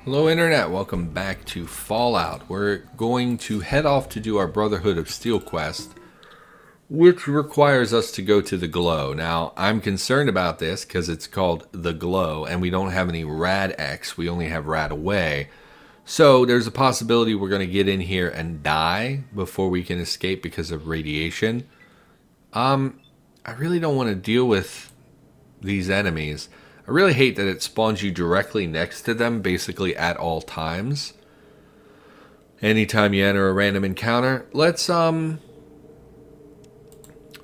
Hello Internet, welcome back to Fallout. We're going to head off to do our Brotherhood of Steel quest, which requires us to go to the Glow. Now, I'm concerned about this because it's called the Glow, and we don't have any Rad X, we only have Rad Away. So there's a possibility we're going to get in here and die before we can escape because of radiation. I really don't want to deal with these enemies. I really hate that it spawns you directly next to them, basically at all times. Anytime you enter a random encounter. Let's, because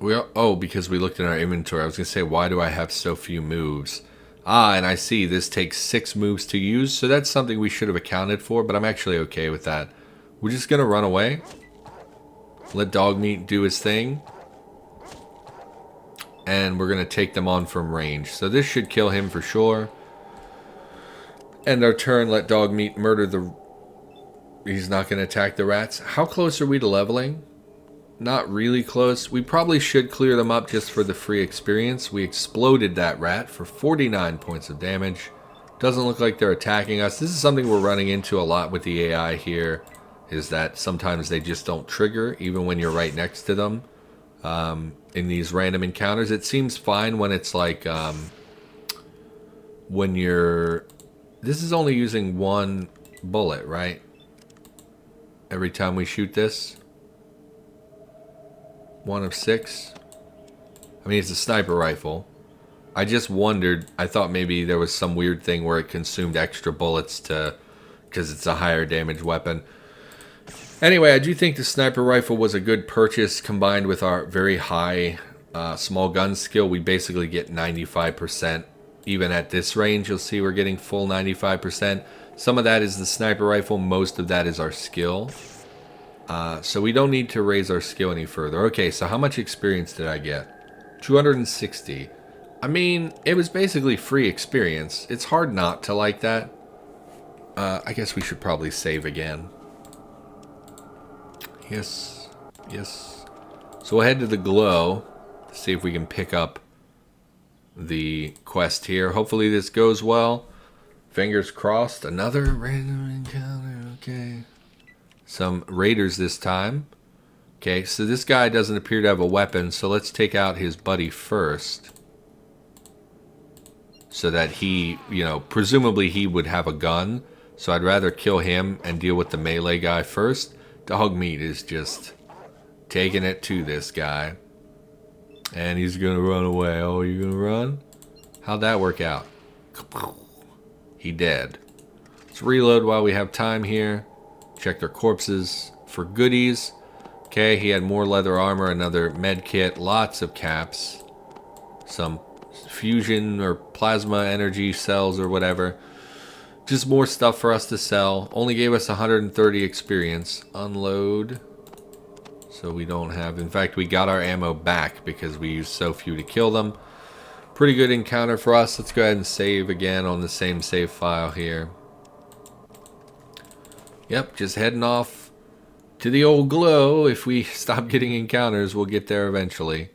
we looked in our inventory. I was going to say, why do I have so few moves? And I see this takes 6 moves to use, so that's something we should have accounted for, but I'm actually okay with that. We're just going to run away. Let Dogmeat do his thing. And we're going to take them on from range. So this should kill him for sure. End our turn, let Dogmeat murder the... He's not going to attack the rats. How close are we to leveling? Not really close. We probably should clear them up just for the free experience. We exploded that rat for 49 points of damage. Doesn't look like they're attacking us. This is something we're running into a lot with the AI here. Is that sometimes they just don't trigger, even when you're right next to them. In these random encounters, it seems fine when it's like when you're... This is only using 1 bullet, right? Every time we shoot this. 1 of 6. I mean, it's a sniper rifle. I just wondered, I thought maybe there was some weird thing where it consumed extra bullets to, because it's a higher damage weapon. Anyway, I do think the sniper rifle was a good purchase combined with our very high small gun skill. We basically get 95%. Even at this range, you'll see we're getting full 95%. Some of that is the sniper rifle. Most of that is our skill. So we don't need to raise our skill any further. Okay, so how much experience did I get? 260. I mean, it was basically free experience. It's hard not to like that. I guess we should probably save again. Yes, yes. So we'll head to the Glow, see if we can pick up the quest here. Hopefully this goes well. Fingers crossed. Another random encounter, okay. Some raiders this time. Okay, so this guy doesn't appear to have a weapon, so let's take out his buddy first. So that he, presumably he would have a gun. So I'd rather kill him and deal with the melee guy first. Dogmeat is just taking it to this guy. And he's going to run away. Oh, you going to run? How'd that work out? He dead. Let's reload while we have time here. Check their corpses for goodies. Okay, he had more leather armor, another med kit, lots of caps. Some fusion or plasma energy cells or whatever. Just more stuff for us to sell. Only gave us 130 experience. Unload. So we don't have... In fact, we got our ammo back because we used so few to kill them. Pretty good encounter for us. Let's go ahead and save again on the same save file here. Yep, just heading off to the old Glow. If we stop getting encounters, we'll get there eventually.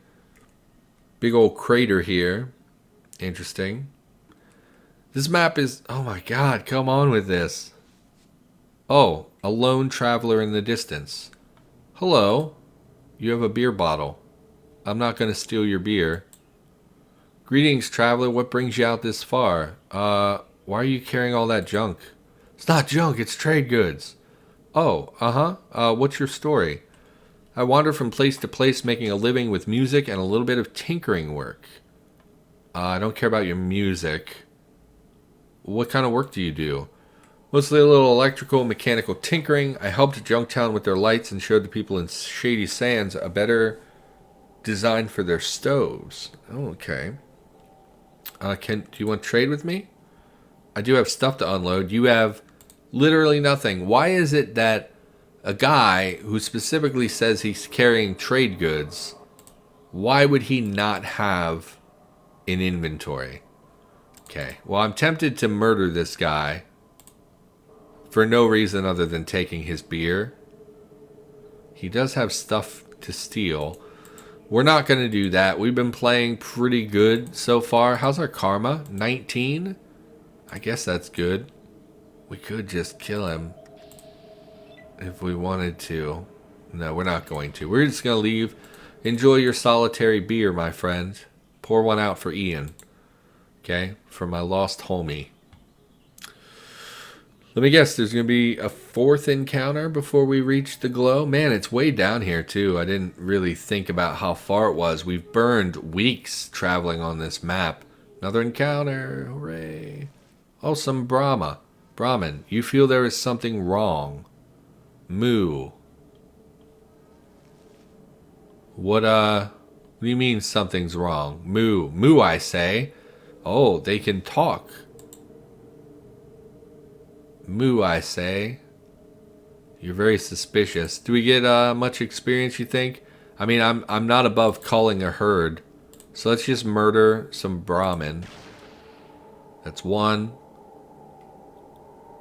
Big old crater here. Interesting. This map is... Oh my god, come on with this. Oh, a lone traveler in the distance. Hello. You have a beer bottle. I'm not going to steal your beer. Greetings, traveler. What brings you out this far? Why are you carrying all that junk? It's not junk, it's trade goods. Oh, what's your story? I wander from place to place making a living with music and a little bit of tinkering work. I don't care about your music. What kind of work do you do? Mostly a little electrical and mechanical tinkering. I helped Junktown with their lights and showed the people in Shady Sands a better design for their stoves. Oh, okay. Do you want to trade with me? I do have stuff to unload. You have literally nothing. Why is it that a guy who specifically says he's carrying trade goods, why would he not have an inventory? Okay, well, I'm tempted to murder this guy for no reason other than taking his beer. He does have stuff to steal. We're not going to do that. We've been playing pretty good so far. How's our karma? 19? I guess that's good. We could just kill him if we wanted to. No, we're not going to. We're just going to leave. Enjoy your solitary beer, my friend. Pour one out for Ian. Okay? For my lost homie. Let me guess, there's going to be a fourth encounter before we reach the glow? Man, it's way down here, too. I didn't really think about how far it was. We've burned weeks traveling on this map. Another encounter. Hooray. Oh, some Brahmin. You feel there is something wrong. Moo. What do you mean something's wrong? Moo. Moo, I say. Oh, they can talk. Moo, I say. You're very suspicious. Do we get much experience, you think? I mean, I'm not above calling a herd. So let's just murder some Brahmin. That's 1.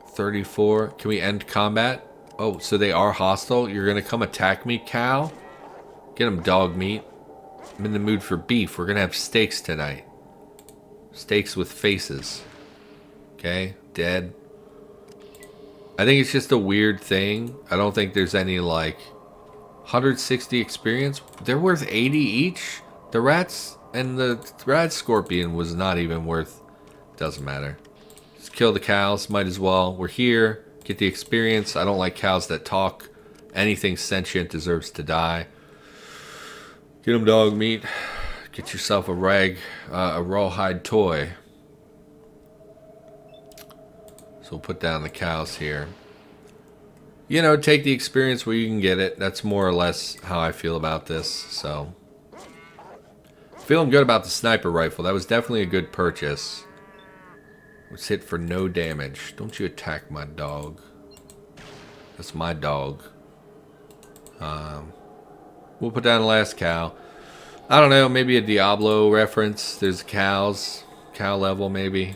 34. Can we end combat? Oh, so they are hostile? You're going to come attack me, cow? Get him, dog meat. I'm in the mood for beef. We're going to have steaks tonight. Steaks with faces. Okay, dead. I think it's just a weird thing. I don't think there's any, like, 160 experience. They're worth 80 each. The rats and the rat scorpion was not even worth... Doesn't matter. Just kill the cows. Might as well. We're here. Get the experience. I don't like cows that talk. Anything sentient deserves to die. Get them, dog meat. Get yourself a rawhide toy. So we'll put down the cows here. You know, take the experience where you can get it. That's more or less how I feel about this. So, feeling good about the sniper rifle. That was definitely a good purchase. Was hit for no damage. Don't you attack my dog. That's my dog. We'll put down the last cow. I don't know, maybe a Diablo reference. There's cows. Cow level, maybe.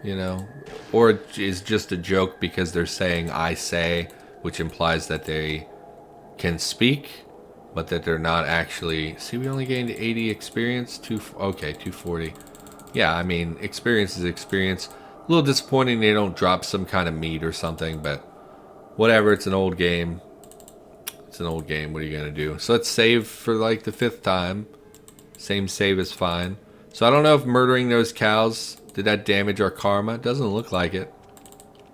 You know. Or it is just a joke because they're saying I say, which implies that they can speak, but that they're not actually... See, we only gained 80 experience. Okay, 240. Yeah, I mean, experience is experience. A little disappointing they don't drop some kind of meat or something, but whatever, it's an old game. It's an old game, what are you going to do? So let's save for like the 5th time. Same save is fine. So I don't know if murdering those cows, did that damage our karma? It doesn't look like it.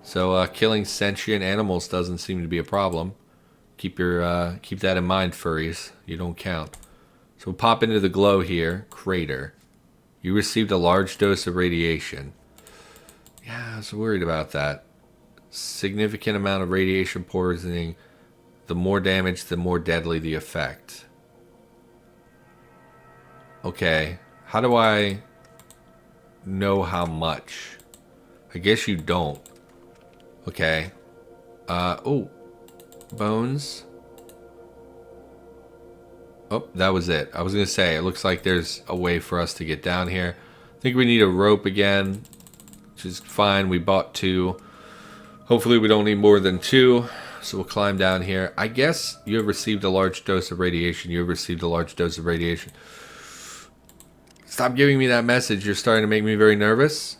So killing sentient animals doesn't seem to be a problem. Keep that in mind, furries. You don't count. So we'll pop into the glow here. Crater. You received a large dose of radiation. Yeah, I was worried about that. Significant amount of radiation poisoning. The more damage, the more deadly the effect. Okay. How do I know how much? I guess you don't. Okay. Oh. Bones. Oh, that was it. I was going to say, it looks like there's a way for us to get down here. I think we need a rope again, which is fine. We bought 2. Hopefully we don't need more than 2. So we'll climb down here. I guess you have received a large dose of radiation. You have received a large dose of radiation. Stop giving me that message. You're starting to make me very nervous.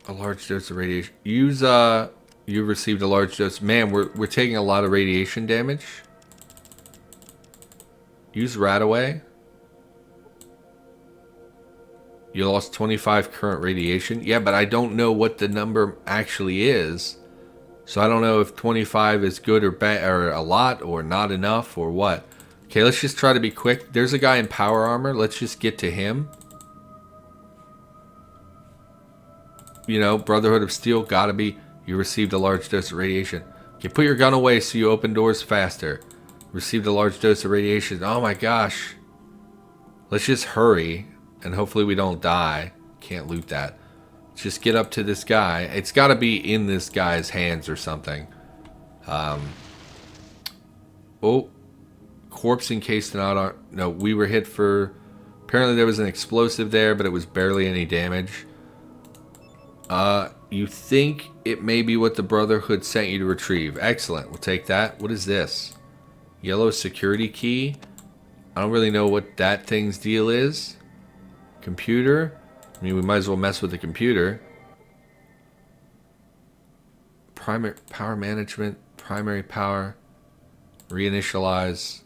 A large dose of radiation. Use, you received a large dose. Man, we're taking a lot of radiation damage. Use Radaway. You lost 25 current radiation. Yeah, but I don't know what the number actually is. So I don't know if 25 is good or bad, or a lot, or not enough, or what. Okay, let's just try to be quick. There's a guy in power armor. Let's just get to him. You know, Brotherhood of Steel, gotta be. You received a large dose of radiation. Okay, put your gun away so you open doors faster. Received a large dose of radiation. Oh my gosh. Let's just hurry. And hopefully we don't die. Can't loot that. Let's just get up to this guy. It's got to be in this guy's hands or something. Oh. Corpse encased in auto... No, we were hit for... Apparently there was an explosive there, but it was barely any damage. You think it may be what the Brotherhood sent you to retrieve. Excellent. We'll take that. What is this? Yellow security key? I don't really know what that thing's deal is. Computer. I mean, we might as well mess with the computer. primary power management, primary power, reinitialize,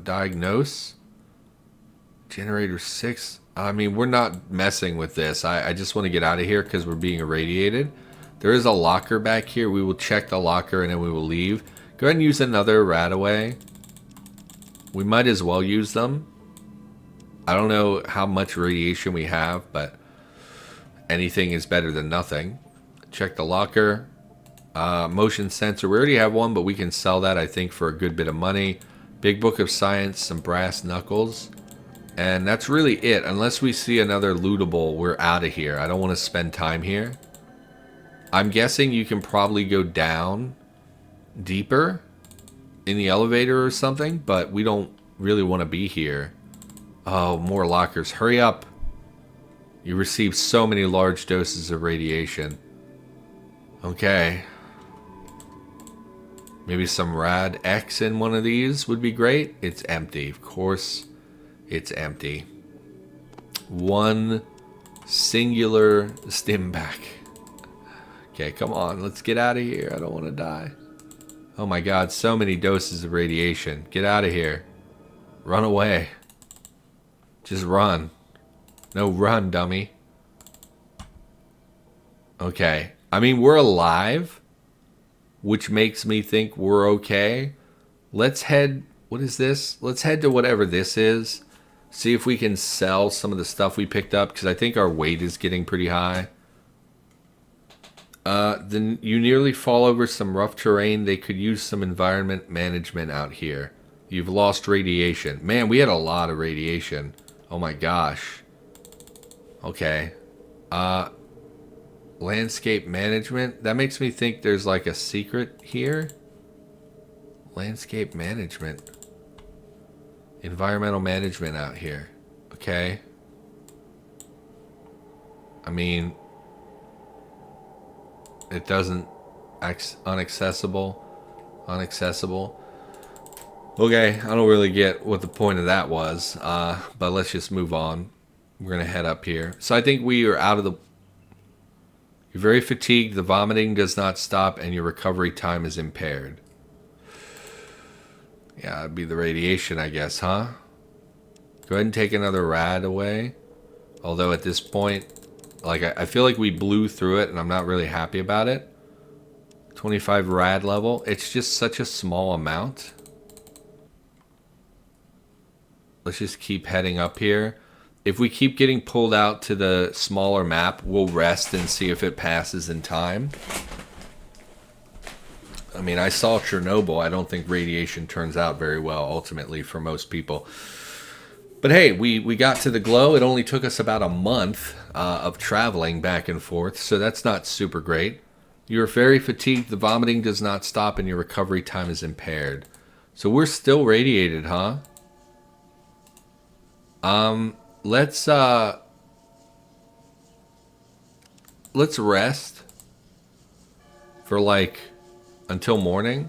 diagnose, generator 6. I mean, we're not messing with this. I just want to get out of here because we're being irradiated. There is a locker back here. We will check the locker and then we will leave. Go ahead and use another radaway. We might as well use them. I don't know how much radiation we have, but anything is better than nothing. Check the locker. Motion sensor. We already have one, but we can sell that, I think, for a good bit of money. Big book of science, some brass knuckles. And that's really it. Unless we see another lootable, we're out of here. I don't want to spend time here. I'm guessing you can probably go down deeper in the elevator or something, but we don't really want to be here. Oh, more lockers. Hurry up. You receive so many large doses of radiation. Okay. Maybe some rad X in one of these would be great. It's empty. Of course, it's empty. One singular stim pack. Okay, come on. Let's get out of here. I don't want to die. Oh my god, so many doses of radiation. Get out of here. Run away. Just run. No, run, dummy. Okay. I mean, we're alive, which makes me think we're okay. Let's head... What is this? Let's head to whatever this is. See if we can sell some of the stuff we picked up, because I think our weight is getting pretty high. Then you nearly fall over some rough terrain. They could use some environment management out here. You've lost radiation. Man, we had a lot of radiation. Oh my gosh. Okay. Landscape management. That makes me think there's like a secret here. Landscape management. Environmental management out here. Okay. I mean... It doesn't... Unaccessible. Okay, I don't really get what the point of that was. But let's just move on. We're going to head up here. So I think we are out of the... You're very fatigued. The vomiting does not stop. And your recovery time is impaired. Yeah, it'd be the radiation, I guess, huh? Go ahead and take another rad away. Although at this point... Like, I feel like we blew through it, and I'm not really happy about it. 25 rad level. It's just such a small amount. Let's just keep heading up here. If we keep getting pulled out to the smaller map, we'll rest and see if it passes in time. I mean, I saw Chernobyl. I don't think radiation turns out very well, ultimately, for most people. But hey, we got to the glow. It only took us about a month of traveling back and forth, so that's not super great. You're very fatigued. The vomiting does not stop, and your recovery time is impaired. So we're still radiated, huh? Let's rest for like until morning.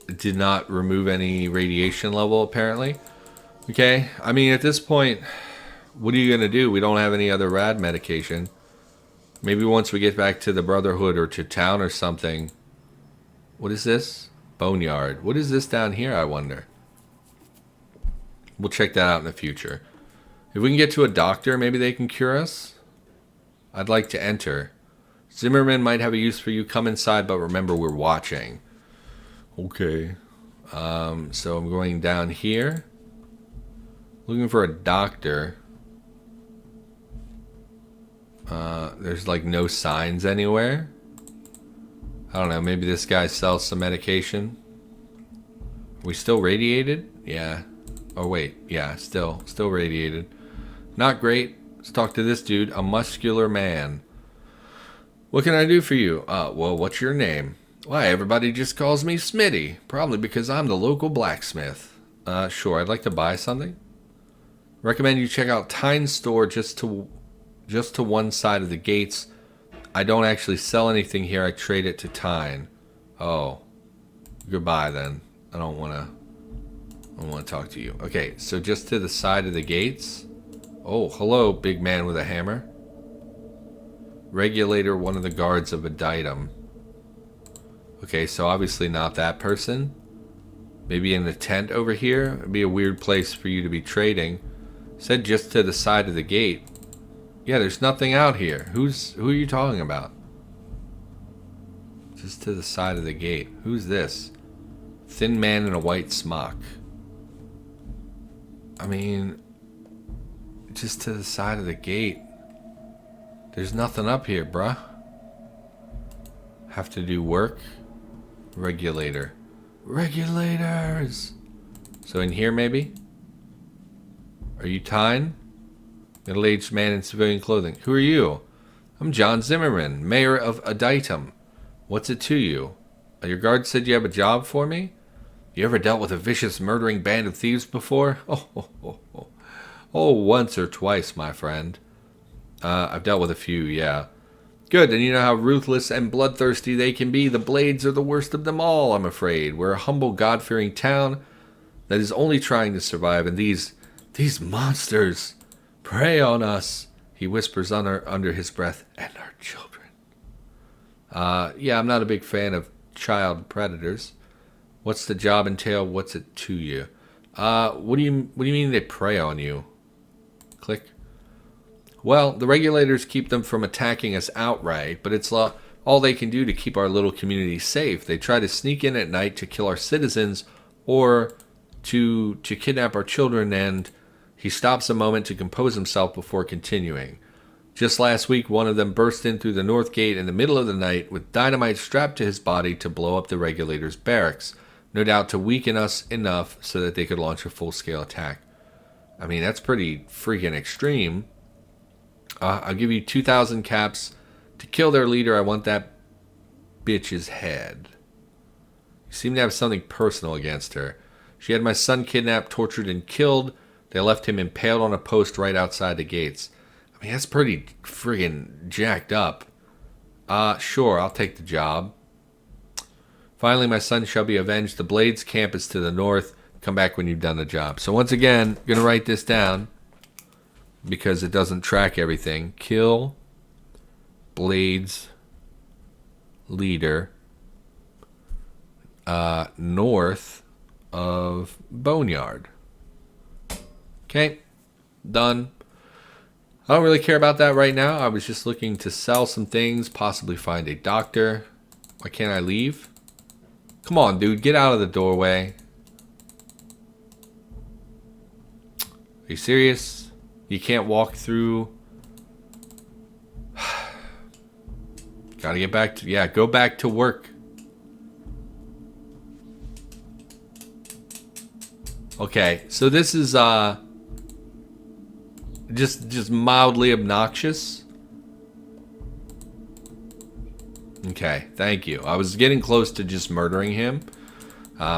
It did not remove any radiation level, apparently. Okay, I mean, at this point, what are you going to do? We don't have any other rad medication. Maybe once we get back to the Brotherhood or to town or something. What is this? Boneyard. What is this down here, I wonder? We'll check that out in the future. If we can get to a doctor, maybe they can cure us. I'd like to enter. Zimmerman might have a use for you. Come inside, but remember, we're watching. Okay. So I'm going down here. Looking for a doctor. There's like no signs anywhere. I don't know. Maybe this guy sells some medication. Are we still radiated? Yeah. Oh wait. Yeah. Still radiated. Not great. Let's talk to this dude. A muscular man. What can I do for you? Well, what's your name? Why, everybody just calls me Smitty. Probably because I'm the local blacksmith. Sure, I'd like to buy something. Recommend you check out Tyne's store just to one side of the gates. I don't actually sell anything here. I trade it to Tyne. Oh. Goodbye, then. I don't want to talk to you. Okay, so just to the side of the gates. Oh, hello, big man with a hammer. Regulator, one of the guards of Aditum. Okay, so obviously not that person. Maybe in the tent over here? It'd be a weird place for you to be trading. Said just to the side of the gate. Yeah, there's nothing out here. Who are you talking about? Just to the side of the gate. Who's this? Thin man in a white smock. I mean, just to the side of the gate. There's nothing up here, bruh. Have to do work. Regulator. Regulators! So in here, maybe? Are you Tyne? Middle-aged man in civilian clothing. Who are you? I'm John Zimmerman, mayor of Aditum. What's it to you? Your guard said you have a job for me? You ever dealt with a vicious murdering band of thieves before? Oh, once or twice, my friend. I've dealt with a few, yeah. Good, and you know how ruthless and bloodthirsty they can be. The Blades are the worst of them all, I'm afraid. We're a humble, God-fearing town that is only trying to survive, and these monsters prey on us, he whispers under his breath, and our children. Yeah, I'm not a big fan of child predators. What's the job entail? What's it to you? What do you mean they prey on you? Click. Well, the regulators keep them from attacking us outright, but it's all they can do to keep our little community safe. They try to sneak in at night to kill our citizens or to kidnap our children, and he stops a moment to compose himself before continuing. Just last week, one of them burst in through the north gate in the middle of the night with dynamite strapped to his body to blow up the regulators' barracks, no doubt to weaken us enough so that they could launch a full-scale attack. I mean, that's pretty freaking extreme. I'll give you 2,000 caps. To kill their leader, I want that bitch's head. You seem to have something personal against her. She had my son kidnapped, tortured, and killed. They left him impaled on a post right outside the gates. I mean, that's pretty friggin' jacked up. Sure, I'll take the job. Finally, my son shall be avenged. The Blades camp is to the north. Come back when you've done the job. So once again, I'm going to write this down because it doesn't track everything. Kill Blades leader north of Boneyard. Okay, done. I don't really care about that right now. I was just looking to sell some things, possibly find a doctor. Why can't I leave? Come on, dude, get out of the doorway. Are you serious? You can't walk through? Gotta get back to... Yeah, go back to work. Okay, so this is just mildly obnoxious. Okay, thank you. I was getting close to just murdering him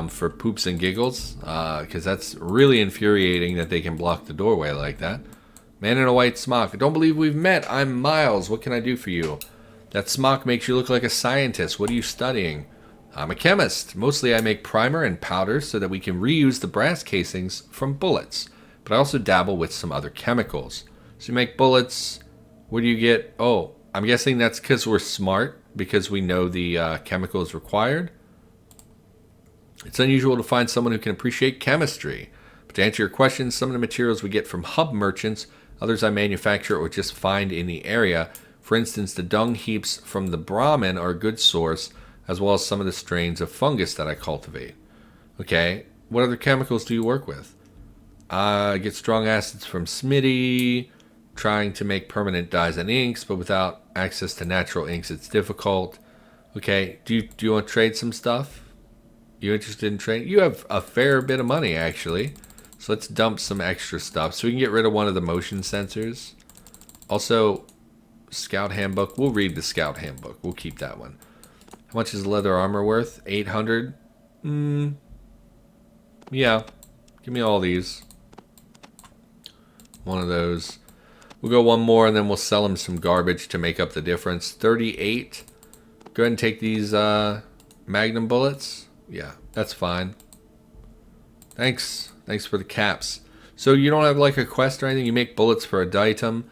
for poops and giggles, because that's really infuriating that they can block the doorway like that. Man in a white smock. I don't believe we've met. I'm Miles. What can I do for you? That smock makes you look like a scientist. What are you studying? I'm a chemist. Mostly I make primer and powder so that we can reuse the brass casings from bullets. But I also dabble with some other chemicals. So you make bullets. What do you get? Oh, I'm guessing that's because we're smart, because we know the chemicals required. It's unusual to find someone who can appreciate chemistry. But to answer your question, some of the materials we get from hub merchants, others I manufacture or just find in the area. For instance, the dung heaps from the Brahmin are a good source, as well as some of the strains of fungus that I cultivate. Okay, what other chemicals do you work with? I get strong acids from Smitty, trying to make permanent dyes and inks, but without access to natural inks, it's difficult. Okay, do you want to trade some stuff? You interested in trading? You have a fair bit of money, actually. So let's dump some extra stuff so we can get rid of one of the motion sensors. Also, Scout Handbook. We'll read the Scout Handbook. We'll keep that one. How much is leather armor worth? 800? Yeah. Give me all these. One of those. We'll go one more and then we'll sell him some garbage to make up the difference. 38. Go ahead and take these Magnum bullets. Yeah, that's fine. Thanks. Thanks for the caps. So you don't have like a quest or anything? You make bullets for a diatom.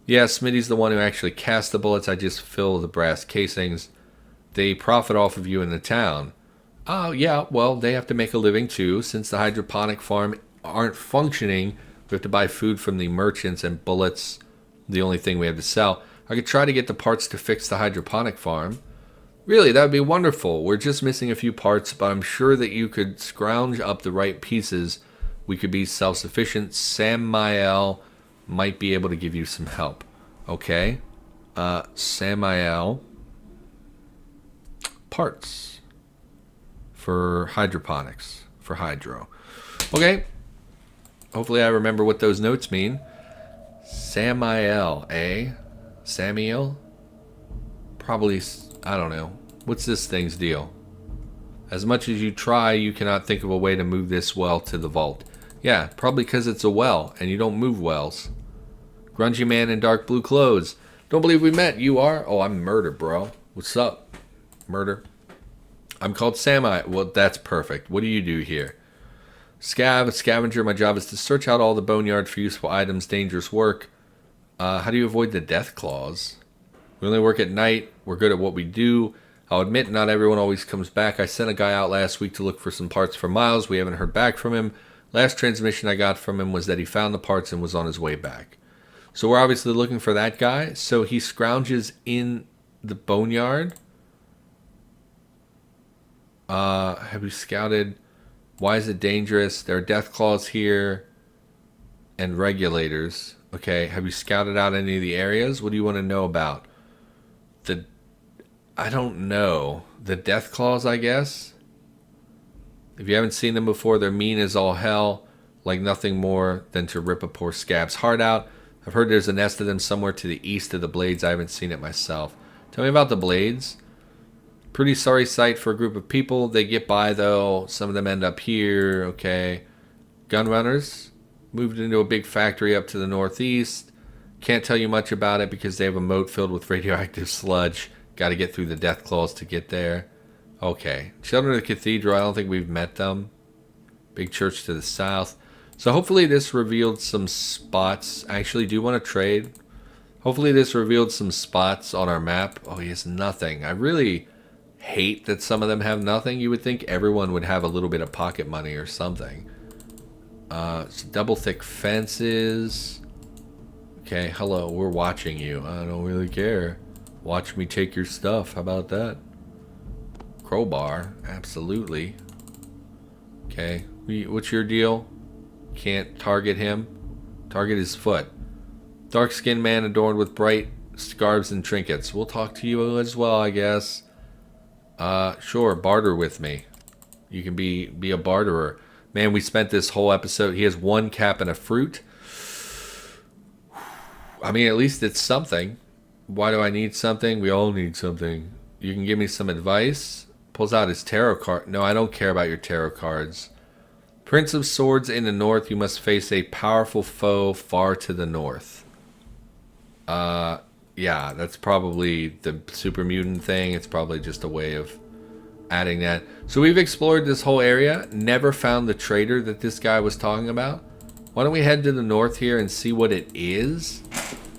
Yeah, Smitty's the one who actually casts the bullets. I just fill the brass casings. They profit off of you in the town. Oh, yeah, well, they have to make a living too. Since the hydroponic farm aren't functioning, we have to buy food from the merchants, and bullets, the only thing we have to sell. I could try to get the parts to fix the hydroponic farm. Really, that would be wonderful. We're just missing a few parts, but I'm sure that you could scrounge up the right pieces. We could be self-sufficient. Samael might be able to give you some help. Okay. Samael. Parts. For hydroponics. For hydro. Okay. Hopefully I remember what those notes mean. Samael, eh? Samuel? Probably, I don't know. What's this thing's deal? As much as you try, you cannot think of a way to move this well to the vault. Yeah, probably because it's a well, and you don't move wells. Grungy man in dark blue clothes. Don't believe we met. You are? Oh, I'm Murder, bro. What's up? Murder. I'm called Sami. Well, that's perfect. What do you do here? Scavenger. My job is to search out all the Boneyard for useful items. Dangerous work. How do you avoid the death claws? We only work at night. We're good at what we do. I'll admit not everyone always comes back. I sent a guy out last week to look for some parts for Miles. We haven't heard back from him. Last transmission I got from him was that he found the parts and was on his way back. So we're obviously looking for that guy. So he scrounges in the Boneyard. Have you scouted? Why is it dangerous? There are death claws here and regulators. Okay, have you scouted out any of the areas? What do you want to know about? I don't know. The death claws, I guess? If you haven't seen them before, they're mean as all hell. Like nothing more than to rip a poor scab's heart out. I've heard there's a nest of them somewhere to the east of the Blades. I haven't seen it myself. Tell me about the Blades. Pretty sorry sight for a group of people. They get by, though. Some of them end up here. Okay. Gunrunners. Moved into a big factory up to the northeast. Can't tell you much about it because they have a moat filled with radioactive sludge. Got to get through the death claws to get there. Okay. Children of the Cathedral. I don't think we've met them. Big church to the south. So hopefully this revealed some spots. I actually do want to trade. Hopefully this revealed some spots on our map. Oh, he has nothing. I really hate that some of them have nothing. You would think everyone would have a little bit of pocket money or something. Double thick fences. Okay, hello, we're watching you. I don't really care. Watch me take your stuff. How about that? Crowbar, absolutely. Okay, what's your deal? Can't target him. Target his foot. Dark-skinned man adorned with bright scarves and trinkets. We'll talk to you as well, I guess. Sure, barter with me. You can be a barterer. Man, we spent this whole episode. He has one cap and a fruit. I mean, at least it's something. Why do I need something? We all need something. You can give me some advice. Pulls out his tarot card. No, I don't care about your tarot cards. Prince of Swords in the north. You must face a powerful foe far to the north. Yeah, that's probably the super mutant thing. It's probably just a way of adding that. So we've explored this whole area. Never found the trader that this guy was talking about. Why don't we head to the north here and see what it is?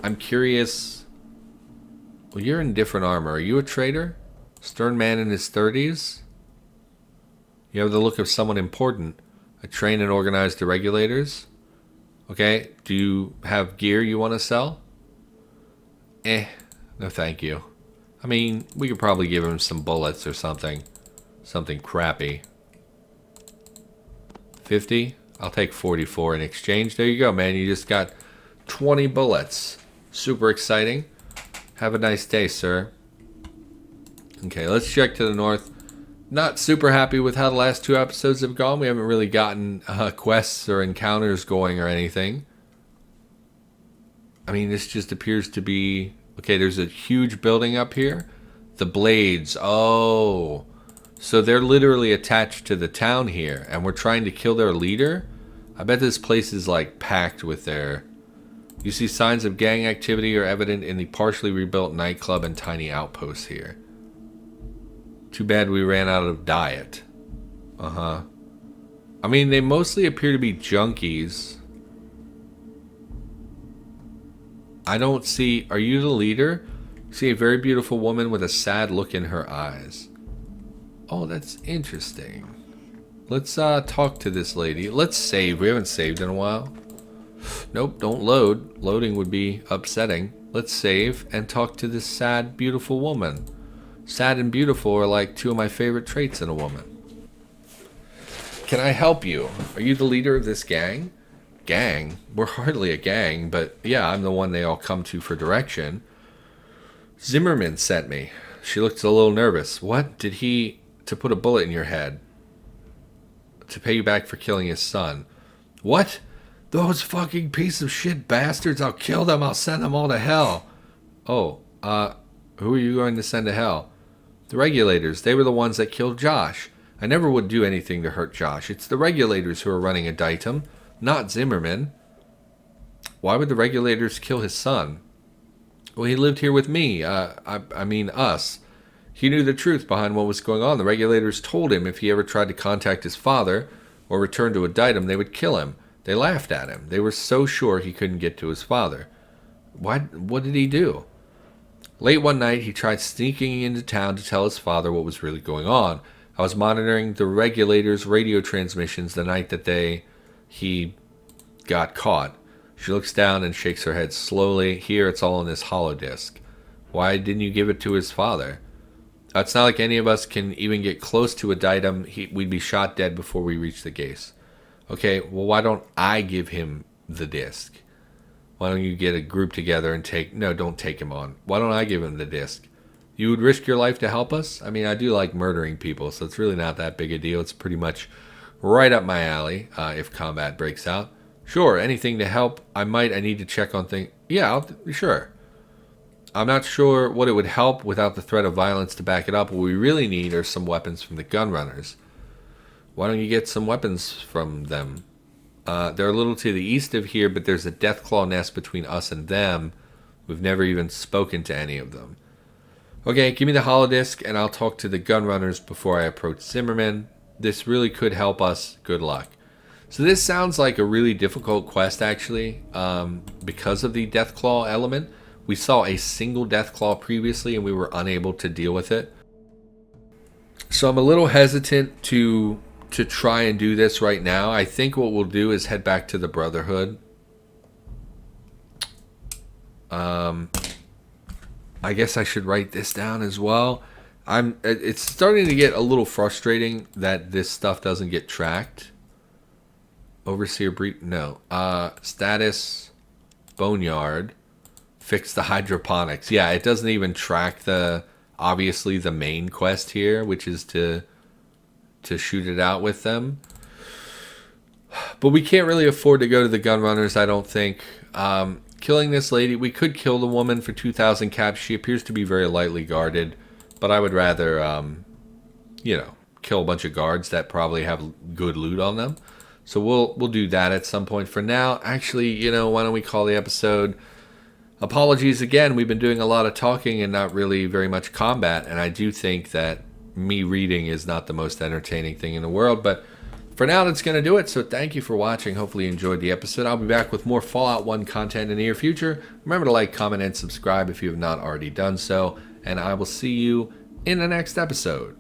I'm curious. Well, you're in different armor. Are you a trader? Stern man in his 30s? You have the look of someone important. I train and organize the regulators. Okay, do you have gear you want to sell? No thank you. I mean, we could probably give him some bullets or something. Something crappy. 50? I'll take 44 in exchange. There you go, man. You just got 20 bullets. Super exciting. Have a nice day, sir. Okay, let's check to the north. Not super happy with how the last two episodes have gone. We haven't really gotten quests or encounters going or anything. I mean, this just appears to be... Okay, there's a huge building up here. The Blades. Oh. So they're literally attached to the town here. And we're trying to kill their leader? I bet this place is like packed with their... You see signs of gang activity are evident in the partially rebuilt nightclub and tiny outposts here. Too bad we ran out of diet. I mean, they mostly appear to be junkies. I don't see... Are you the leader? See a very beautiful woman with a sad look in her eyes. Oh, that's interesting. Let's talk to this lady. Let's save. We haven't saved in a while. Nope, don't load. Loading would be upsetting. Let's save and talk to this sad, beautiful woman. Sad and beautiful are like two of my favorite traits in a woman. Can I help you? Are you the leader of this gang? Gang? We're hardly a gang, but yeah, I'm the one they all come to for direction. Zimmerman sent me. She looked a little nervous. What? Did he... to put a bullet in your head? To pay you back for killing his son. What? Those fucking piece of shit bastards, I'll kill them, I'll send them all to hell. Oh, who are you going to send to hell? The regulators, they were the ones that killed Josh. I never would do anything to hurt Josh. It's the regulators who are running a Ditum, not Zimmerman. Why would the regulators kill his son? Well, he lived here with me, I mean us. He knew the truth behind what was going on. The regulators told him if he ever tried to contact his father or return to a Ditum, they would kill him. They laughed at him. They were so sure he couldn't get to his father. What did he do? Late one night, he tried sneaking into town to tell his father what was really going on. I was monitoring the regulators' radio transmissions the night that he got caught. She looks down and shakes her head slowly. Here, it's all in this holodisk. Why didn't you give it to his father? It's not like any of us can even get close to a Ditum. We'd be shot dead before we reach the gates. Okay, well, why don't I give him the disc? Why don't you get a group together and take... No, don't take him on. Why don't I give him the disc? You would risk your life to help us? I mean, I do like murdering people, so it's really not that big a deal. It's pretty much right up my alley if combat breaks out. Sure, anything to help. I need to check on things. Yeah, sure. I'm not sure what it would help without the threat of violence to back it up. What we really need are some weapons from the gunrunners. Why don't you get some weapons from them? They're a little to the east of here, but there's a Deathclaw nest between us and them. We've never even spoken to any of them. Okay, give me the holodisk, and I'll talk to the gunrunners before I approach Zimmerman. This really could help us. Good luck. So this sounds like a really difficult quest, actually, because of the Deathclaw element. We saw a single Deathclaw previously, and we were unable to deal with it. So I'm a little hesitant to try and do this right now. I think what we'll do is head back to the Brotherhood. I guess I should write this down as well. It's starting to get a little frustrating that this stuff doesn't get tracked. Overseer brief. No. Status. Boneyard. Fix the hydroponics. Yeah, it doesn't even track obviously the main quest here, which is to shoot it out with them. But we can't really afford to go to the gunrunners, I don't think. Killing this lady, we could kill the woman for 2,000 caps. She appears to be very lightly guarded, but I would rather, kill a bunch of guards that probably have good loot on them. So we'll do that at some point. For now, actually, why don't we call the episode... Apologies again, we've been doing a lot of talking and not really very much combat, and I do think that me reading is not the most entertaining thing in the world, but for now that's going to do it. So thank you for watching. Hopefully you enjoyed the episode. I'll be back with more Fallout 1 content in the near future. Remember to like, comment, and subscribe if you have not already done so, and I will see you in the next episode.